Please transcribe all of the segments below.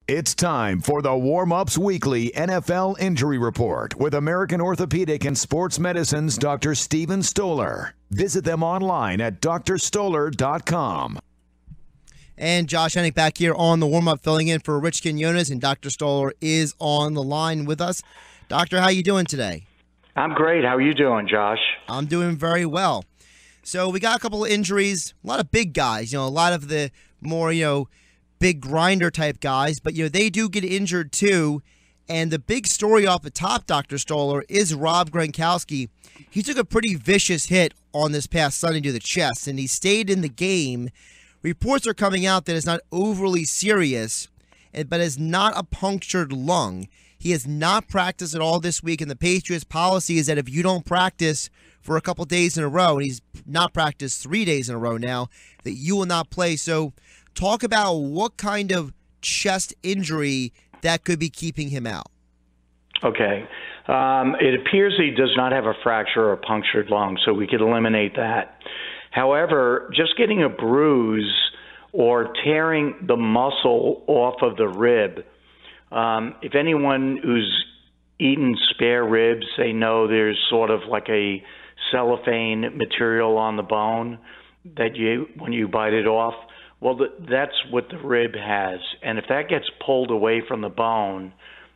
It's time for the Warm-Ups Weekly NFL Injury Report with American Orthopedic and Sports Medicine's Dr. Steven Stoller. Visit them online at drstoller.com. And Josh Hennig back here on the warm-up, filling in for Rich Quinones, and Dr. Stoller is on the line with us. Doctor, how you doing today? I'm great. How are you doing, Josh? I'm doing very well. So we got a couple of injuries, a lot of big guys, a lot of the more, big grinder type guys, but they do get injured too. And the big story off the top, Dr. Stoller, is Rob Gronkowski. He took a pretty vicious hit on this past Sunday to the chest, and he stayed in the game. Reports are coming out that it's not overly serious, but is not a punctured lung. He has not practiced at all this week, and the Patriots' policy is that if you don't practice for a couple days in a row, and he's not practiced 3 days in a row now, that you will not play. So talk about what kind of chest injury that could be keeping him out. Okay. It appears he does not have a fracture or a punctured lung, so we could eliminate that. However, just getting a bruise or tearing the muscle off of the rib, if anyone who's eaten spare ribs, they know there's sort of like a cellophane material on the bone that when you bite it off, well, that's what the rib has. And if that gets pulled away from the bone,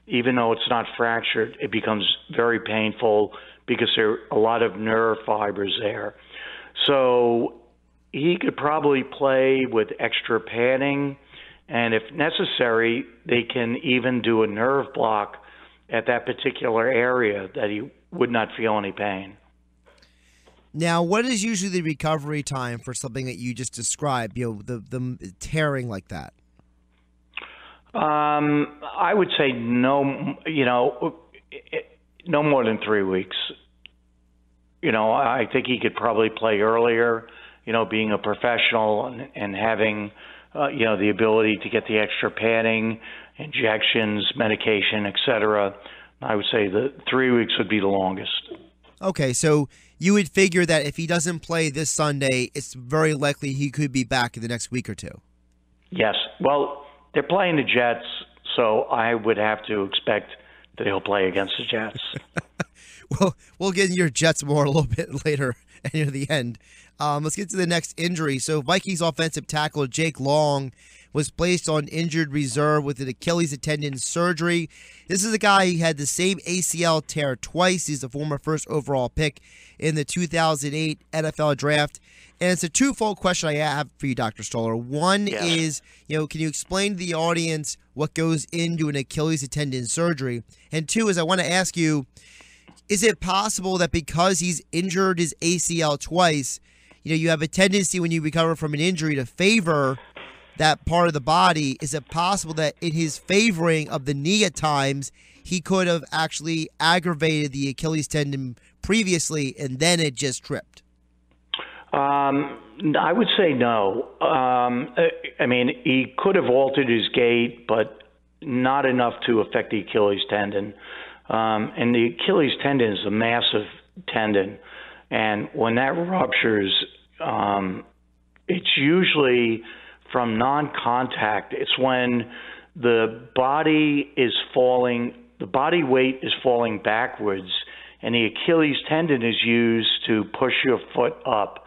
even though it's not fractured, it becomes very painful because there are a lot of nerve fibers there. So he could probably play with extra padding, and if necessary, they can even do a nerve block at that particular area that he would not feel any pain. Now, what is usually the recovery time for something that you just described, the tearing like that? I would say no more than 3 weeks. I think he could probably play earlier, being a professional and having, the ability to get the extra padding, injections, medication, etc. I would say the 3 weeks would be the longest. Okay, so you would figure that if he doesn't play this Sunday, it's very likely he could be back in the next week or two. Yes. Well, they're playing the Jets, so I would have to expect that he'll play against the Jets. Well, we'll get into your Jets more a little bit later near the end. Let's get to the next injury. So Vikings offensive tackle Jake Long was placed on injured reserve with an Achilles tendon surgery. This is a guy who had the same ACL tear twice. He's the former first overall pick in the 2008 NFL draft. And it's a twofold question I have for you, Dr. Stoller. One is, can you explain to the audience what goes into an Achilles tendon surgery? And two is I want to ask you, is it possible that because he's injured his ACL twice, you have a tendency when you recover from an injury to favor that part of the body? Is it possible that in his favoring of the knee at times, he could have actually aggravated the Achilles tendon previously and then it just tripped? I would say no. He could have altered his gait, but not enough to affect the Achilles tendon. And the Achilles tendon is a massive tendon. And when that ruptures, it's usually from non-contact. It's when the body weight is falling backwards, and the Achilles tendon is used to push your foot up.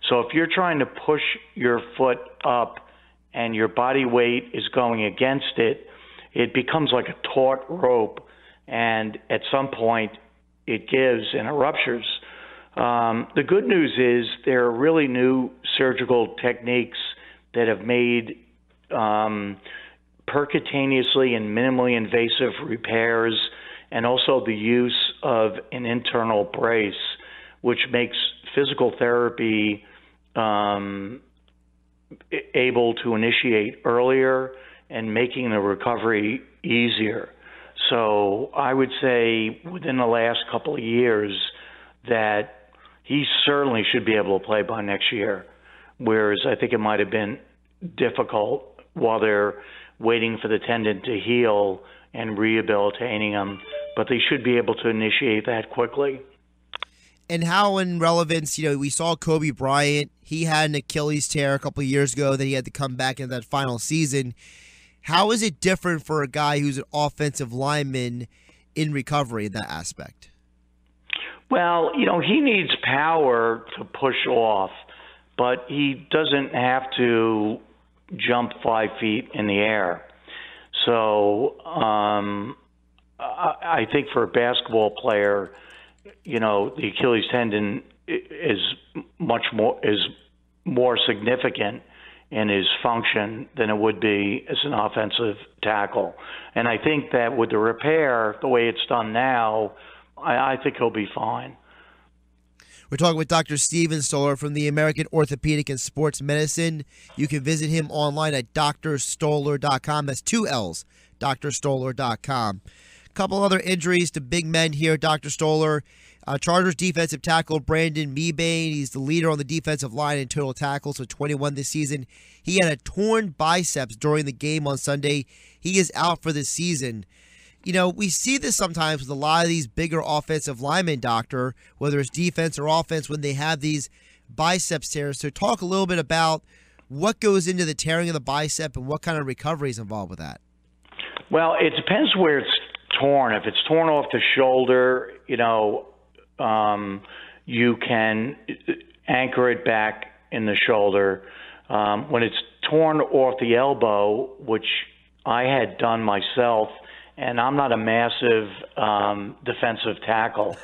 So if you're trying to push your foot up and your body weight is going against it, it becomes like a taut rope, and at some point it gives and it ruptures. The good news is there are really new surgical techniques that have made percutaneously and minimally invasive repairs, and also the use of an internal brace, which makes physical therapy able to initiate earlier and making the recovery easier. So I would say within the last couple of years that he certainly should be able to play by next year, whereas I think it might have been difficult while they're waiting for the tendon to heal and rehabilitating him, but they should be able to initiate that quickly. And how in relevance, we saw Kobe Bryant. He had an Achilles tear a couple of years ago that he had to come back in that final season. How is it different for a guy who's an offensive lineman in recovery in that aspect? Well, he needs power to push off, but he doesn't have to jump 5 feet in the air. So I think for a basketball player, the Achilles tendon is more significant in his function than it would be as an offensive tackle. And I think that with the repair, the way it's done now, I think he'll be fine. We're talking with Dr. Steven Stoller from the American Orthopedic and Sports Medicine. You can visit him online at drstoller.com. That's 2 L's, drstoller.com. A couple other injuries to big men here, Dr. Stoller. Chargers defensive tackle Brandon Mebane. He's the leader on the defensive line in total tackles with 21 this season. He had a torn biceps during the game on Sunday. He is out for the season. We see this sometimes with a lot of these bigger offensive linemen, Doctor, whether it's defense or offense, when they have these biceps tears. So talk a little bit about what goes into the tearing of the bicep and what kind of recovery is involved with that. Well, it depends where it's torn. If it's torn off the shoulder, you can anchor it back in the shoulder. When it's torn off the elbow, which I had done myself, and I'm not a massive defensive tackle,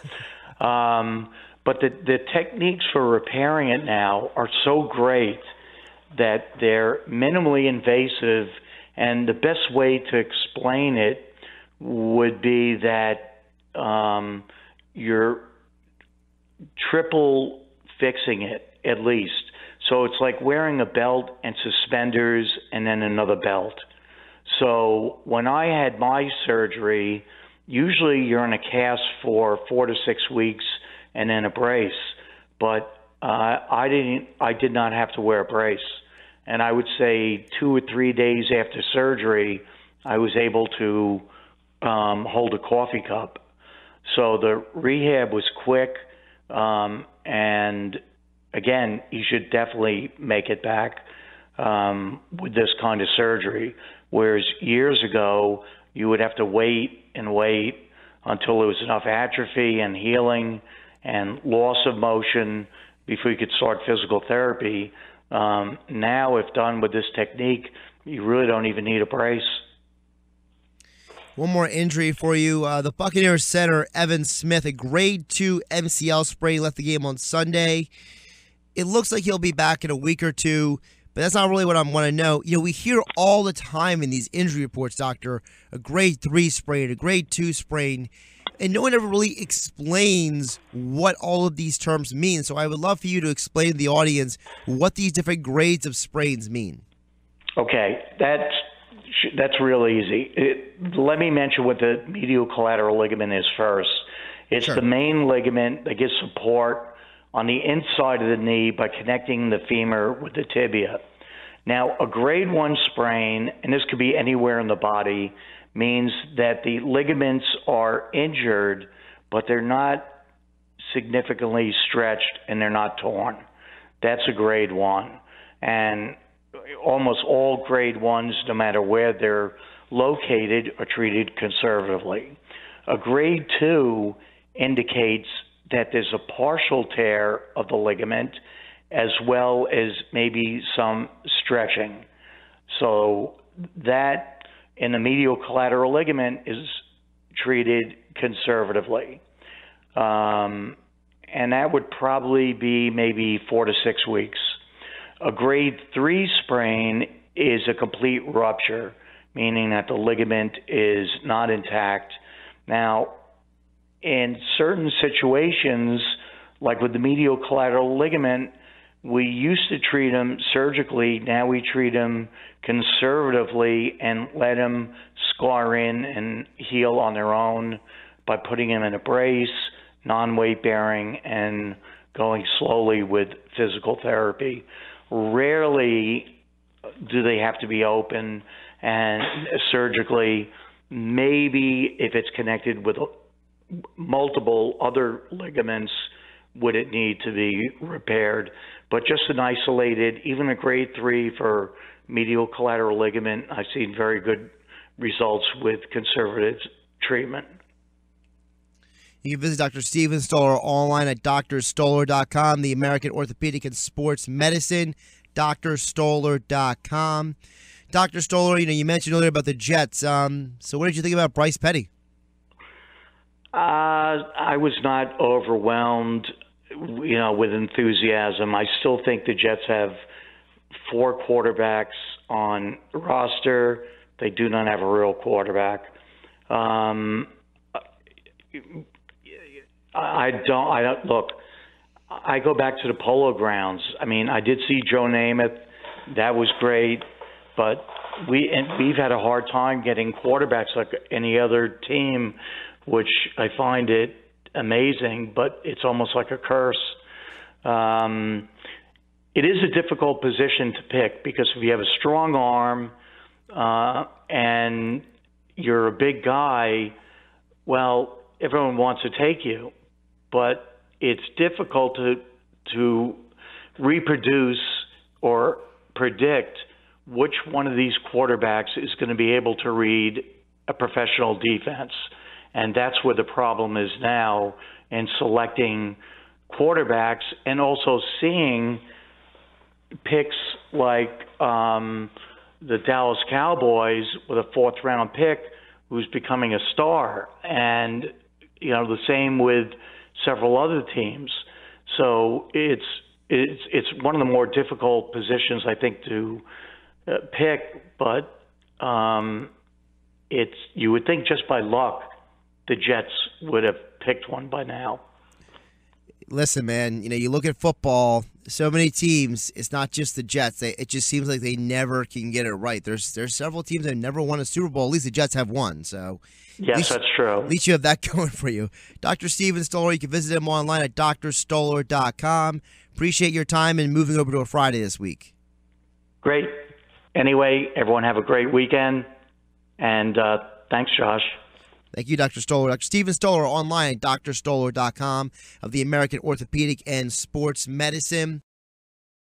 but the techniques for repairing it now are so great that they're minimally invasive, and the best way to explain it would be that you're triple fixing it at least. So it's like wearing a belt and suspenders and then another belt. So when I had my surgery, usually you're in a cast for 4 to 6 weeks and then a brace. But I did not have to wear a brace. And I would say 2 or 3 days after surgery, I was able to hold a coffee cup. So the rehab was quick. And again, you should definitely make it back with this kind of surgery. Whereas years ago, you would have to wait and wait until there was enough atrophy and healing and loss of motion before you could start physical therapy. Now, if done with this technique, you really don't even need a brace. One more injury for you. The Buccaneers center, Evan Smith, a grade 2 MCL sprain, left the game on Sunday. It looks like he'll be back in a week or two, but that's not really what I want to know. We hear all the time in these injury reports, Doctor, a grade 3 sprain, a grade 2 sprain, and no one ever really explains what all of these terms mean. So I would love for you to explain to the audience what these different grades of sprains mean. Okay, that's real easy. Let me mention what the medial collateral ligament is first. It's Sure. the main ligament that gives support on the inside of the knee by connecting the femur with the tibia. Now, a grade 1 sprain, and this could be anywhere in the body, means that the ligaments are injured, but they're not significantly stretched and they're not torn. That's a grade 1. And almost all grade 1s, no matter where they're located, are treated conservatively. A grade 2 indicates that there's a partial tear of the ligament as well as maybe some stretching. So that in the medial collateral ligament is treated conservatively. And that would probably be maybe 4 to 6 weeks. A grade 3 sprain is a complete rupture, meaning that the ligament is not intact. Now, in certain situations, like with the medial collateral ligament, we used to treat them surgically. Now we treat them conservatively and let them scar in and heal on their own by putting them in a brace, non-weight bearing, and going slowly with physical therapy. Rarely do they have to be open, and surgically, maybe if it's connected with multiple other ligaments, would it need to be repaired. But just an isolated, even a grade 3 for medial collateral ligament, I've seen very good results with conservative treatment. You can visit Dr. Steven Stoller online at drstoller.com, the American Orthopedic and Sports Medicine, drstoller.com. Dr. Stoller, you mentioned earlier about the Jets. So what did you think about Bryce Petty? I was not overwhelmed, with enthusiasm. I still think the Jets have 4 quarterbacks on the roster. They do not have a real quarterback. I don't look. I go back to the Polo Grounds. I mean, I did see Joe Namath. That was great, but we've had a hard time getting quarterbacks like any other team, which I find it amazing, but it's almost like a curse. It is a difficult position to pick because if you have a strong arm and you're a big guy, well, everyone wants to take you, but it's difficult to reproduce or predict which one of these quarterbacks is going to be able to read a professional defense. And that's where the problem is now in selecting quarterbacks and also seeing picks like the Dallas Cowboys with a 4th-round pick who's becoming a star. And, the same with several other teams. So it's one of the more difficult positions, I think, to pick. But you would think just by luck the Jets would have picked one by now. Listen, man, you look at football, so many teams, it's not just the Jets. It just seems like they never can get it right. There's several teams that never won a Super Bowl. At least the Jets have won. So yes, that's true. At least you have that going for you. Dr. Steven Stoller, you can visit him online at drstoller.com. Appreciate your time and moving over to a Friday this week. Great. Anyway, everyone have a great weekend. And thanks, Josh. Thank you, Dr. Stoller. Dr. Steven Stoller online at drstoller.com of the American Orthopedic and Sports Medicine.